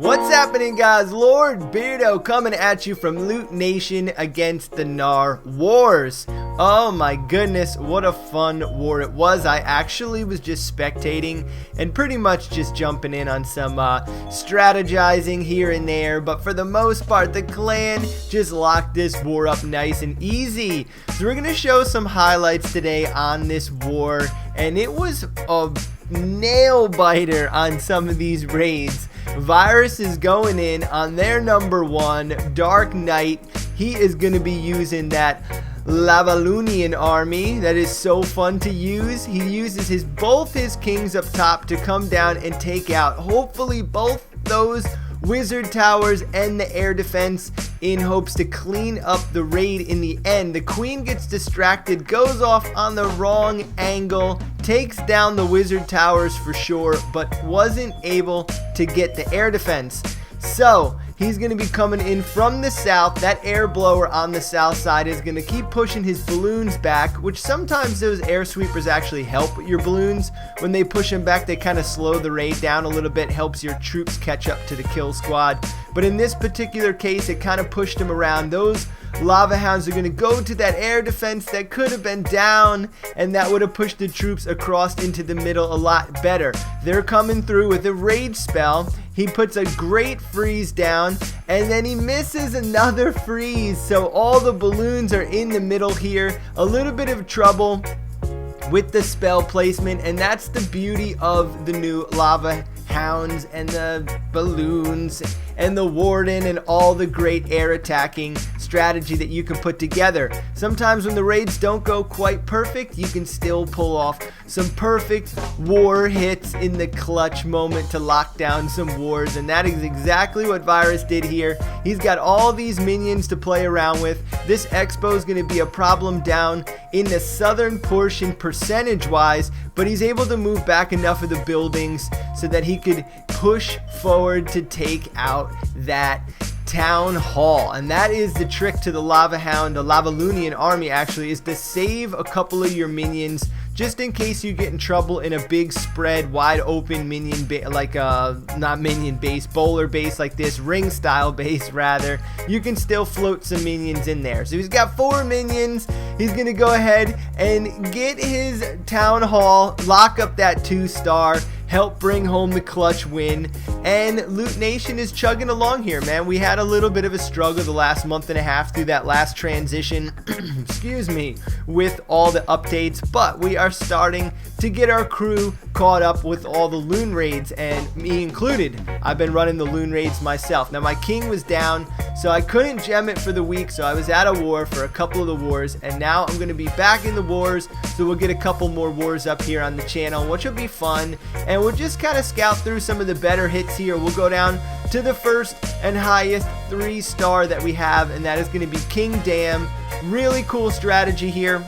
What's happening, guys? Lord Beardo coming at you from Loot Nation against the Gnar Wars. Oh my goodness, what a fun war it was. I actually was just spectating and pretty much just jumping in on some strategizing here and there, but for the most part the clan just locked this war up nice and easy. So we're gonna show some highlights today on this war, and it was a nail biter on some of these raids. Virus is going in on their number one, Dark Knight. He is going to be using that Lavalunian army that is so fun to use. He uses both his kings up top to come down and take out hopefully both those wizard towers and the air defense in hopes to clean up the raid in the end. The queen gets distracted, goes off on the wrong angle, takes down the wizard towers for sure, but wasn't able to get the air defense. So he's going to be coming in from the south. That air blower on the south side is going to keep pushing his balloons back, which sometimes those air sweepers actually help your balloons. When they push them back, they kind of slow the raid down a little bit, helps your troops catch up to the kill squad. But in this particular case, it kind of pushed him around. Those lava hounds are going to go to that air defense that could have been down, and that would have pushed the troops across into the middle a lot better. They're coming through with a rage spell. He puts a great freeze down, and then he misses another freeze. So all the balloons are in the middle here. A little bit of trouble with the spell placement, and that's the beauty of the new lava hounds and the balloons and the warden and all the great air attacking strategy that you can put together. Sometimes when the raids don't go quite perfect, you can still pull off some perfect war hits in the clutch moment to lock down some wars, and that is exactly what Virus did here. He's got all these minions to play around with. This expo is going to be a problem down in the southern portion percentage wise, but he's able to move back enough of the buildings so that he could push forward to take out that town hall. And that is the trick to the lava hound, the Lavalunian army actually, is to save a couple of your minions just in case you get in trouble in a big spread wide open minion not minion base, bowler base like this, ring style base rather. You can still float some minions in there. So he's got 4 minions. He's gonna go ahead and get his town hall, lock up that 2-star, help bring home the clutch win, and Loot Nation is chugging along here, man. We had a little bit of a struggle the last month and a half through that last transition excuse me, with all the updates, but we are starting to get our crew caught up with all the loon raids, and me included. I've been running the loon raids myself. Now my king was down, so I couldn't gem it for the week, so I was out of war for a couple of the wars, and now I'm going to be back in the wars, so we'll get a couple more wars up here on the channel, which will be fun, and we'll just kind of scout through some of the better hits here. We'll go down to the first and highest 3-star that we have, and that is going to be King Dam. Really cool strategy here.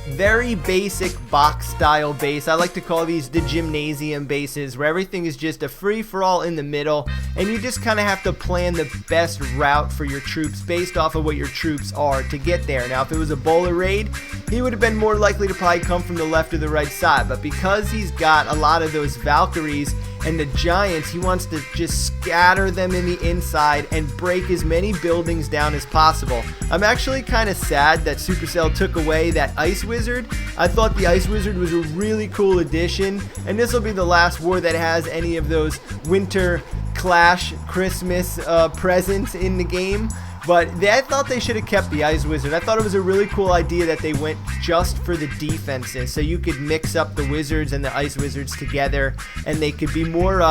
Very basic box style base. I like to call these the gymnasium bases, where everything is just a free-for-all in the middle, and you just kind of have to plan the best route for your troops based off of what your troops are to get there. Now if it was a bowler raid, he would have been more likely to probably come from the left or the right side, but because he's got a lot of those valkyries and the giants, he wants to just scatter them in the inside and break as many buildings down as possible. I'm actually kind of sad that Supercell took away that Ice Wizard. I thought the Ice Wizard was a really cool addition, and this will be the last war that has any of those winter clash Christmas presents in the game. But I thought they should have kept the Ice Wizard. I thought it was a really cool idea that they went just for the defenses, so you could mix up the Wizards and the Ice Wizards together, and they could be more,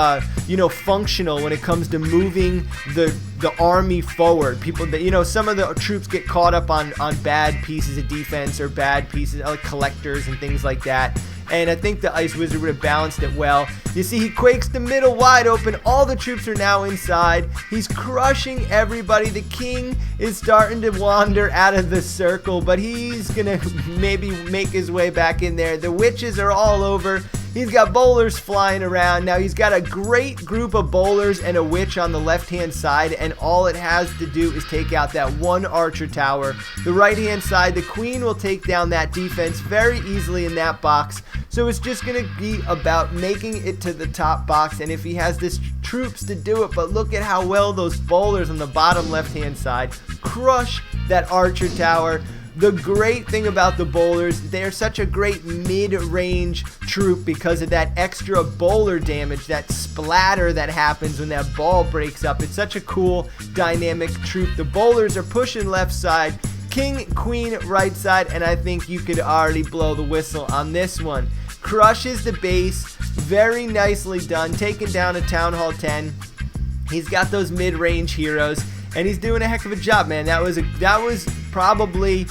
functional when it comes to moving the army forward. People that, some of the troops get caught up on bad pieces of defense or bad pieces like collectors and things like that. And I think the Ice Wizard would have balanced it well. You see, he quakes the middle wide open. All the troops are now inside. He's crushing everybody. The king is starting to wander out of the circle, but he's going to maybe make his way back in there. The witches are all over. He's got bowlers flying around. Now he's got a great group of bowlers and a witch on the left-hand side, and all it has to do is take out that one archer tower. The right-hand side, the queen will take down that defense very easily in that box. So it's just going to be about making it to the top box, and if he has this troops to do it. But look at how well those bowlers on the bottom left-hand side crush that archer tower. The great thing about the bowlers, they're such a great mid-range troop because of that extra bowler damage, that splatter that happens when that ball breaks up. It's such a cool dynamic troop. The bowlers are pushing left side, king, queen, right side, and I think you could already blow the whistle on this one. Crushes the base, very nicely done, taking down a Town Hall 10. He's got those mid-range heroes, and he's doing a heck of a job, man. That was probably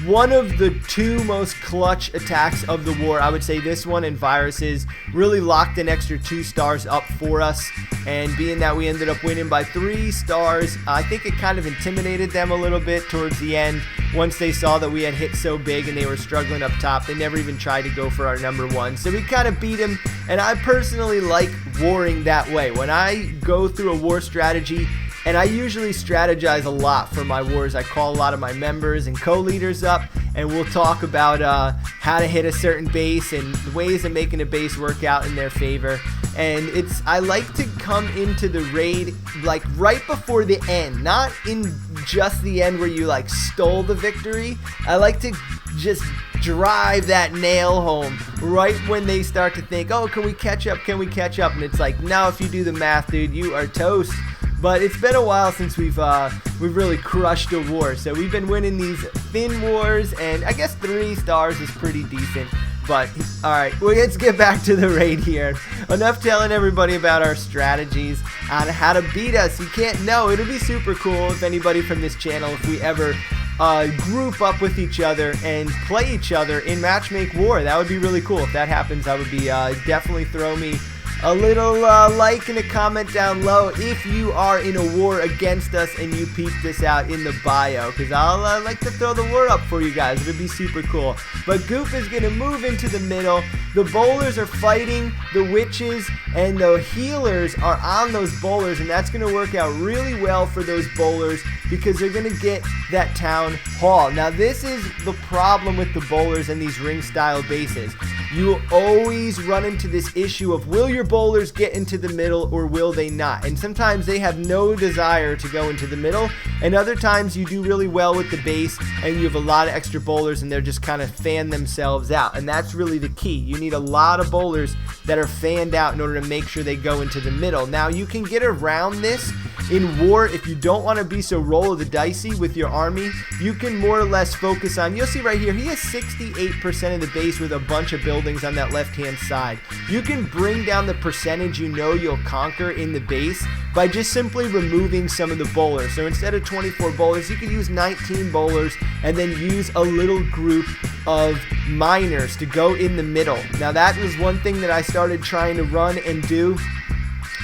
one of the two most clutch attacks of the war. I would say this one and Viruses really locked an extra 2 stars up for us, and being that we ended up winning by 3 stars, I think it kind of intimidated them a little bit towards the end. Once they saw that we had hit so big and they were struggling up top, they never even tried to go for our number 1. So we kind of beat him, and I personally like warring that way. When I go through a war strategy, and I usually strategize a lot for my wars, I call a lot of my members and co-leaders up, and we'll talk about how to hit a certain base and the ways of making a base work out in their favor. And I like to come into the raid like right before the end, not in just the end where you like stole the victory. I like to just drive that nail home right when they start to think, oh, can we catch up, and it's like, no, if you do the math, dude, you are toast. But it's been a while since we've really crushed a war. So we've been winning these thin wars, and I guess 3 stars is pretty decent. But alright, well, let's get back to the raid here. Enough telling everybody about our strategies on how to beat us. You can't know. It'll be super cool if anybody from this channel, if we ever group up with each other and play each other in Matchmake War. That would be really cool. If that happens, I would be definitely throw me a little like and a comment down low if you are in a war against us and you peep this out in the bio, because I'll like to throw the war up for you guys. It'll be super cool. But Goop is going to move into the middle. The bowlers are fighting the witches, and the healers are on those bowlers, and that's going to work out really well for those bowlers because they're going to get that town hall. Now this is the problem with the bowlers and these ring style bases. You will always run into this issue of, will your bowlers get into the middle or will they not? And sometimes they have no desire to go into the middle, and other times you do really well with the base and you have a lot of extra bowlers and they're just kind of fan themselves out, and that's really the key. You need a lot of bowlers that are fanned out in order to make sure they go into the middle. Now you can get around this in war if you don't want to be so roll of the dicey with your army. You can more or less focus on, you'll see right here, he has 68% of the base with a bunch of buildings on that left hand side. You can bring down the percentage you know you'll conquer in the base by just simply removing some of the bowlers. So instead of 24 bowlers, you can use 19 bowlers and then use a little group of miners to go in the middle. Now that was one thing that I started trying to run and do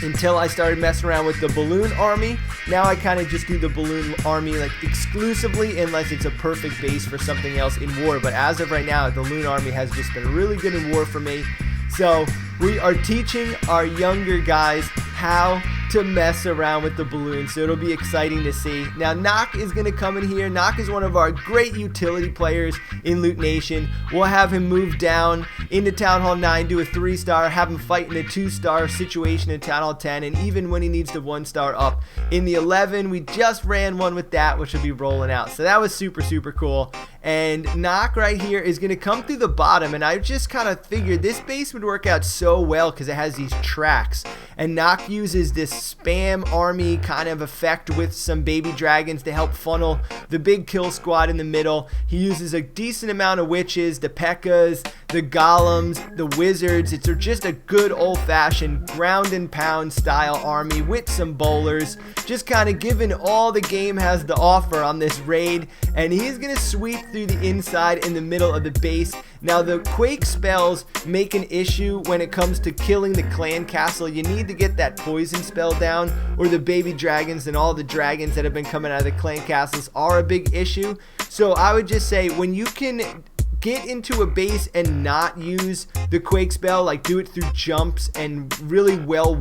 until I started messing around with the balloon army. Now I kind of just do the balloon army like exclusively unless it's a perfect base for something else in war. But as of right now, the balloon army has just been really good in war for me. So we are teaching our younger guys how to mess around with the balloon, so it'll be exciting to see. Now Knock is going to come in here. Knock is one of our great utility players in Loot Nation. We'll have him move down into Town Hall 9, do a 3-star, have him fight in a 2-star situation in Town Hall 10, and even when he needs to 1-star up in the 11, we just ran one with that, which will be rolling out. So that was super, super cool. And Knock right here is going to come through the bottom, and I just kind of figured this base would work out so well because it has these tracks, and Knock uses this spam army kind of effect with some baby dragons to help funnel the big kill squad in the middle. He uses a decent amount of witches, the P.E.K.K.A.s, the golems, the wizards. It's just a good old-fashioned ground and pound style army with some bowlers, just kind of giving all the game has to offer on this raid. And he's going to sweep through the inside in the middle of the base. Now the Quake spells make an issue when it comes to killing the clan castle. You need to get that poison spell down, or the baby dragons and all the dragons that have been coming out of the clan castles are a big issue. So I would just say, when you can get into a base and not use the Quake spell, like do it through jumps and really well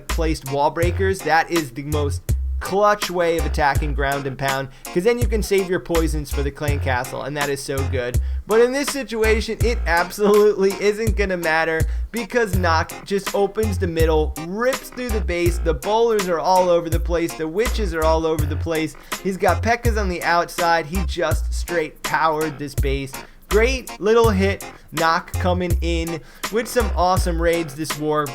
placed wall breakers, that is the most clutch way of attacking ground and pound, because then you can save your poisons for the clan castle, and that is so good. But in this situation, it absolutely isn't going to matter, because Nock just opens the middle, rips through the base. The bowlers are all over the place. The witches are all over the place. He's got P.E.K.K.A.s on the outside. He just straight powered this base. Great little hit. Nock coming in with some awesome raids this war.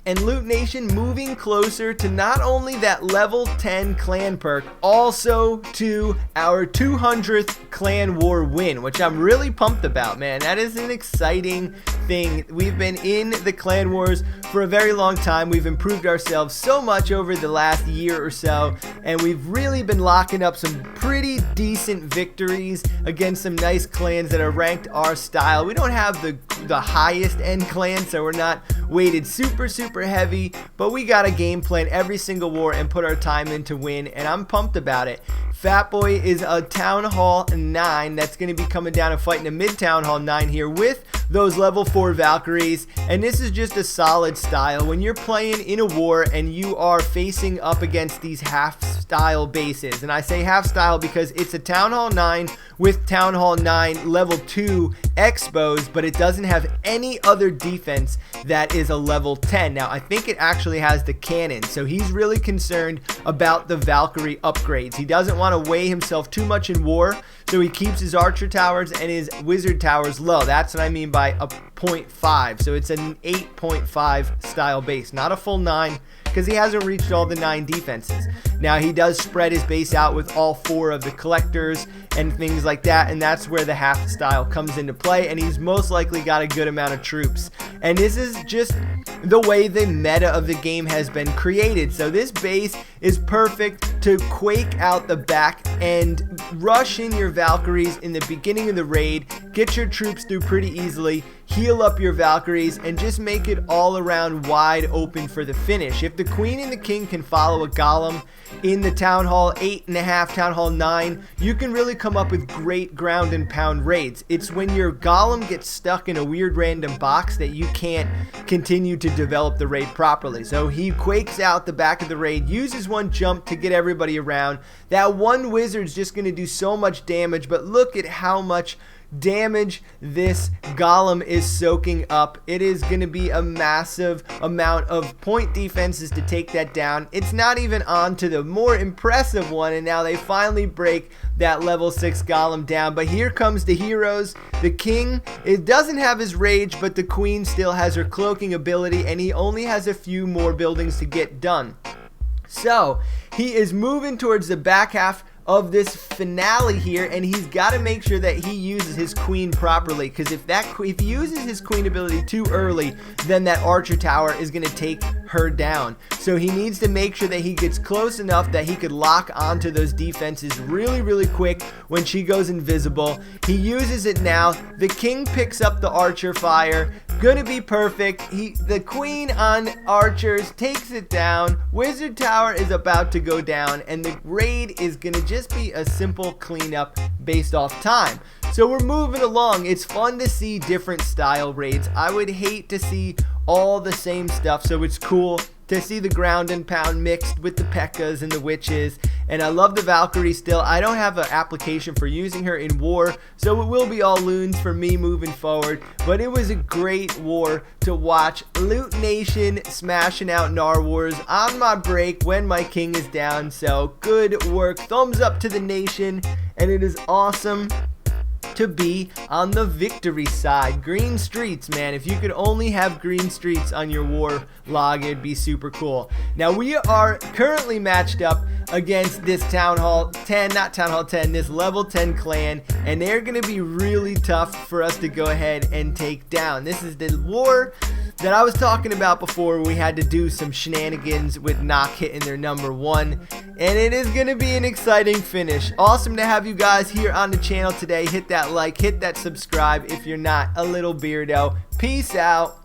And Loot Nation moving closer to not only that level 10 clan perk, also to our 200th clan war win, which I'm really pumped about, man. That is an exciting thing. We've been in the clan wars for a very long time. We've improved ourselves so much over the last year or so, and we've really been locking up some pretty decent victories against some nice clans that are ranked our style. We don't have the highest end clan, so we're not weighted super heavy, but we got a game plan every single war and put our time in to win, and I'm pumped about it. Fatboy is a Town Hall 9 that's going to be coming down and fighting a mid-Town Hall 9 here with those level 4 Valkyries, and this is just a solid style. When you're playing in a war and you are facing up against these half-style bases, and I say half-style because it's a Town Hall 9 with Town Hall 9 level 2 expos, but it doesn't have any other defense that is a level 10. Now, I think it actually has the cannon, so he's really concerned about the Valkyrie upgrades. He doesn't want to weigh himself too much in war, so he keeps his archer towers and his wizard towers low. That's what I mean by a 0.5. So it's an 8.5 style base, not a full 9, because he hasn't reached all the 9 defenses. Now, he does spread his base out with all 4 of the collectors and things like that, and that's where the half style comes into play, and he's most likely got a good amount of troops. And this is just the way the meta of the game has been created. So this base is perfect to quake out the back and rush in your Valkyries in the beginning of the raid, get your troops through pretty easily, heal up your Valkyries, and just make it all around wide open for the finish. If the Queen and the King can follow a Golem in the Town Hall 8.5, Town Hall 9, you can really come up with great ground and pound raids. It's when your Golem gets stuck in a weird random box that you can't continue to develop the raid properly. So he quakes out the back of the raid, uses one jump to get everybody around. That one wizard's just going to do so much damage, but look at how much damage this Golem is soaking up. It is going to be a massive amount of point defenses to take that down. It's not even on to the more impressive one, and now they finally break that level 6 Golem down. But here comes the heroes. The King, it doesn't have his rage, but the Queen still has her cloaking ability, and he only has a few more buildings to get done. So he is moving towards the back half of this finale here, and he's got to make sure that he uses his queen properly, because if he uses his queen ability too early, then that archer tower is going to take her down. So he needs to make sure that he gets close enough that he could lock onto those defenses really quick when she goes invisible. He uses it now. The King picks up the archer fire. Gonna be perfect. The Queen on archers takes it down. Wizard tower is about to go down, and the raid is gonna just be a simple cleanup based off time. So we're moving along. It's fun to see different style raids. I would hate to see all the same stuff, so it's cool to see the ground and pound mixed with the P.E.K.K.A.s and the witches. And I love the Valkyrie still. I don't have an application for using her in war, so it will be all loons for me moving forward. But it was a great war to watch. Loot Nation smashing out Gnar Wars on my break when my king is down. So good work. Thumbs up to the nation. And it is awesome to be on the victory side. Green streets, man. If you could only have green streets on your war log, it'd be super cool. Now we are currently matched up against this Town Hall 10, not Town Hall 10, this level 10 clan, and they're going to be really tough for us to go ahead and take down. This is the war that I was talking about before. We had to do some shenanigans with Nock hitting their number 1, and it is going to be an exciting finish. Awesome to have you guys here on the channel today. Hit that like, hit that subscribe if you're not a little beardo. Peace out.